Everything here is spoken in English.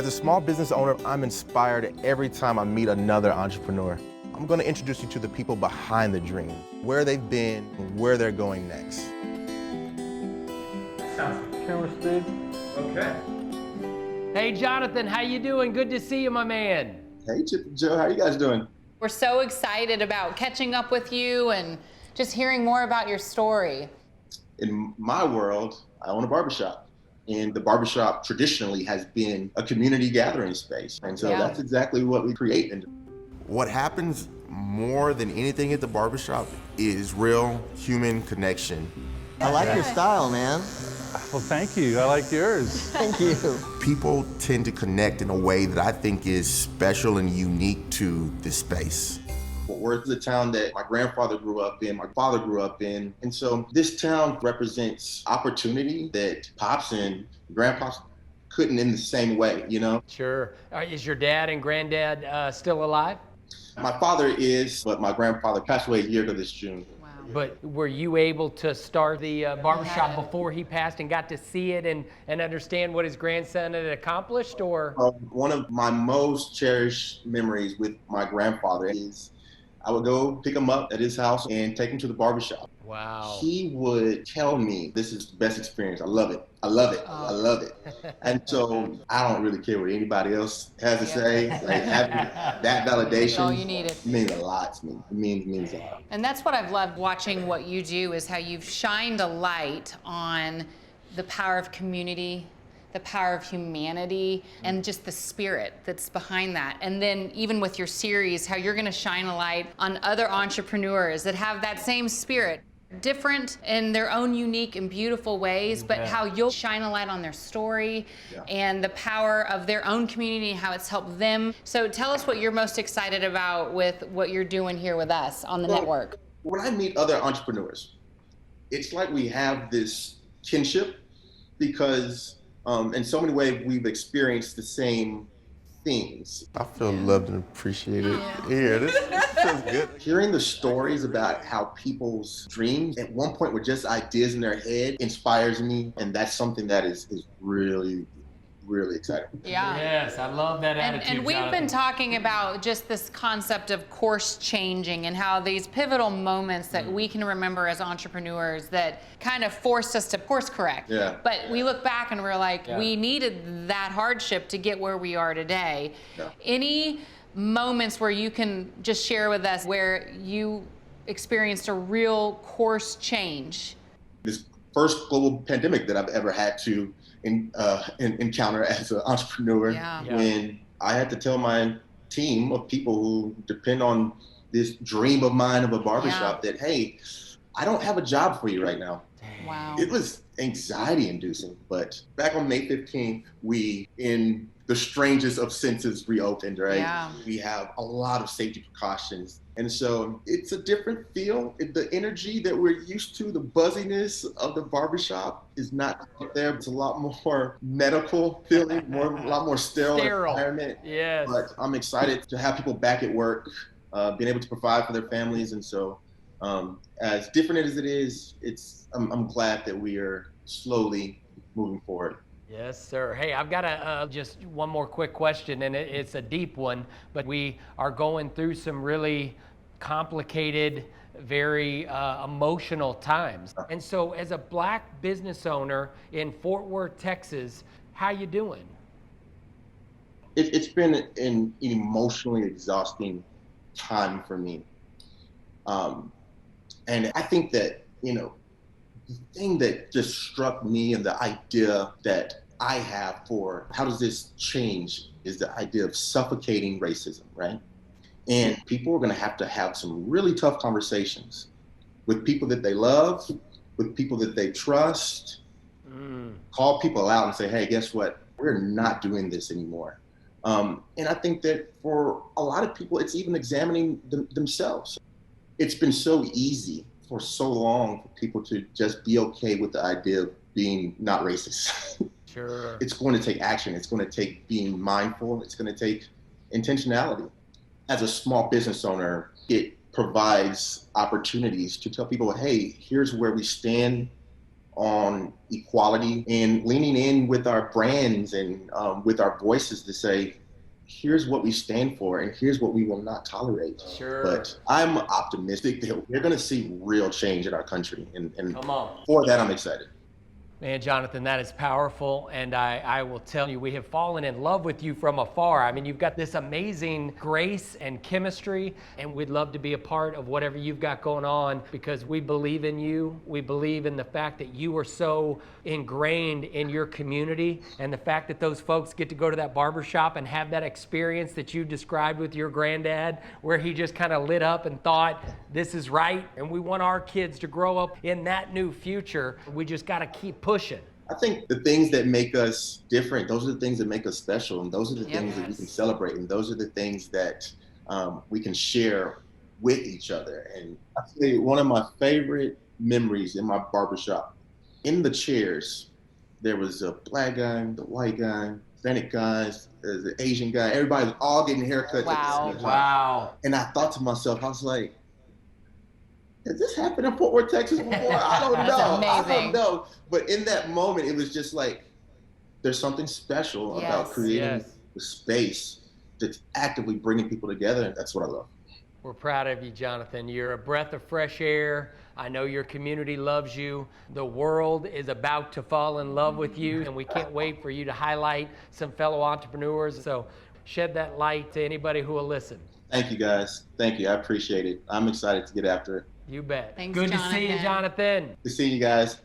As a small business owner, I'm inspired every time I meet another entrepreneur. I'm going to introduce you to the people behind the dream, where they've been, and where they're going next. Sounds good. Camera speed. Okay. Hey, Jonathan, how you doing? Good to see you, my man. Hey, Chip and Joe, how you guys doing? We're so excited about catching up with you and just hearing more about your story. In my world, I own a barbershop. And the barbershop traditionally has been a community gathering space. And so that's exactly what we create. What happens more than anything at the barbershop is real human connection. I like your style, man. Well, thank you. I like yours. Thank you. People tend to connect in a way that I think is special and unique to this space. Fort Worth is a town that my grandfather grew up in, my father grew up in. And so this town represents opportunity that Pops and Grandpops couldn't in the same way, you know? Sure. Is your dad and granddad still alive? My father is, but my grandfather passed away a year ago this June. Wow. But were you able to start the barbershop before he passed and got to see it and understand what his grandson had accomplished, or? One of my most cherished memories with my grandfather is I would go pick him up at his house and take him to the barbershop. Wow. He would tell me, this is the best experience. I love it. I love it. I love it. And so I don't really care what anybody else has to say. Like having that validation Oh, you need it. means a lot to me. It means a lot. And that's what I've loved watching what you do, is how you've shined a light on the power of community, the power of humanity, and just the spirit that's behind that. And then even with your series, how you're gonna shine a light on other entrepreneurs that have that same spirit, different in their own unique and beautiful ways, but how you'll shine a light on their story and the power of their own community, how it's helped them. So tell us what you're most excited about with what you're doing here with us on the network. When I meet other entrepreneurs, it's like we have this kinship because in so many ways we've experienced the same things. I feel loved and appreciated here. This feels good. Hearing the stories about how people's dreams at one point were just ideas in their head inspires me, and that's something that is really, really exciting. Yeah. Yes, I love that attitude, And we've Jonathan. been talking about just this concept of course changing and how these pivotal moments that we can remember as entrepreneurs that kind of forced us to course correct. Yeah. But we look back and we're like, we needed that hardship to get where we are today. Yeah. Any moments where you can just share with us where you experienced a real course change? This first global pandemic that I've ever had to encounter as an entrepreneur, when I had to tell my team of people who depend on this dream of mine of a barbershop that, hey, I don't have a job for you right now. Wow. It was anxiety inducing, but back on May 15th, we, in the strangest of senses, reopened, right? Yeah. We have a lot of safety precautions. And so it's a different feel. The energy that we're used to, the buzziness of the barbershop is not there. It's a lot more medical feeling, a lot more sterile environment. Yes. But I'm excited to have people back at work, being able to provide for their families. And so as different as it is, I'm glad that we are slowly moving forward. Yes, sir. Hey, I've got just one more quick question, and it's a deep one, but we are going through some really complicated, very emotional times. And so as a Black business owner in Fort Worth, Texas, how you doing? It's been an emotionally exhausting time for me. And I think that, the thing that just struck me and the idea that I have for how does this change is the idea of suffocating racism, right? And people are going to have some really tough conversations with people that they love, with people that they trust, call people out and say, hey, guess what? We're not doing this anymore. And I think that for a lot of people, it's even examining themselves. It's been so easy for so long for people to just be okay with the idea of being not racist. Sure. It's going to take action. It's going to take being mindful. It's going to take intentionality. As a small business owner, it provides opportunities to tell people, hey, here's where we stand. on equality and leaning in with our brands and with our voices to say, here's what we stand for and here's what we will not tolerate. Sure. But I'm optimistic that we're going to see real change in our country. And Come on. for that, I'm excited. Man, Jonathan, that is powerful, and I will tell you, we have fallen in love with you from afar. I mean, you've got this amazing grace and chemistry, and we'd love to be a part of whatever you've got going on because we believe in you. We believe in the fact that you are so ingrained in your community, and the fact that those folks get to go to that barbershop and have that experience that you described with your granddad, where he just kind of lit up and thought, this is right, and we want our kids to grow up in that new future. We just got to keep pushing. I think the things that make us different, those are the things that make us special, and those are the things that we can celebrate, and those are the things that we can share with each other. And I say one of my favorite memories in my barbershop, in the chairs, there was a black guy, the white guy, Hispanic guys, the Asian guy, everybody was all getting haircuts. Wow. At the same time. Wow. And I thought to myself, I was like, has this happened in Fort Worth, Texas before? I don't know. I don't know. But in that moment, it was just like, there's something special about creating the space that's actively bringing people together. And that's what I love. We're proud of you, Jonathan. You're a breath of fresh air. I know your community loves you. The world is about to fall in love with you, and we can't wait for you to highlight some fellow entrepreneurs. So shed that light to anybody who will listen. Thank you, guys. Thank you. I appreciate it. I'm excited to get after it. You bet. Thanks, Good to see you, Jonathan. Jonathan. Good seeing you guys.